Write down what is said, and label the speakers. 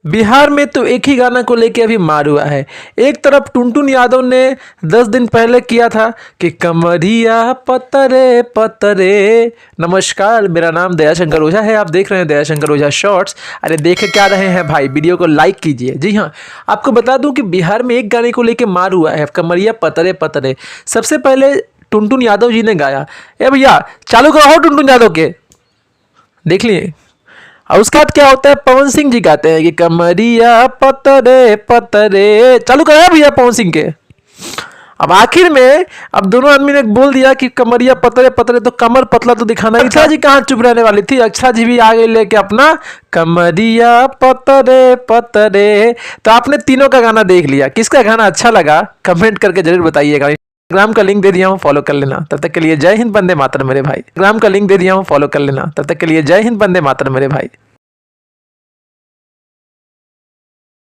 Speaker 1: बिहार में तो एक ही गाना को लेके अभी मार हुआ है। एक तरफ टुनटुन यादव ने 10 दिन पहले किया था कि कमरिया पतरे पतरे। नमस्कार, मेरा नाम दयाशंकर ओझा है, आप देख रहे हैं दयाशंकर ओझा शॉर्ट्स। अरे देख क्या रहे हैं भाई, वीडियो को लाइक कीजिए। जी हाँ, आपको बता दूं कि बिहार में एक गाने को लेके मार हुआ है, कमरिया पतरे पतरे। सबसे पहले टुनटुन यादव जी ने गाया। ए भैया चालू करो टुनटुन यादव के, देख लिए। और उसके बाद क्या होता है, पवन सिंह जी गाते हैं कि कमरिया पतरे पतरे। चालू कराया भैया पवन सिंह के। अब आखिर में अब दोनों आदमी ने बोल दिया कि कमरिया पतरे पतरे, तो कमर पतला तो दिखाना। अक्षरा जी कहाँ चुप रहने वाली थी, अक्षरा जी भी आगे लेके अपना कमरिया पतरे पतरे। तो आपने तीनों का गाना देख लिया, किसका गाना अच्छा लगा कमेंट करके जरूर बताइएगा। इंस्टाग्राम का लिंक दे दिया हूँ, फॉलो कर लेना। तब तक के लिए जय हिंद, वंदे मातरम मेरे भाई। इंस्टाग्राम का लिंक दे दिया हूँ, फॉलो कर लेना। तब तक के लिए जय हिंद, वंदे मातरम मेरे भाई।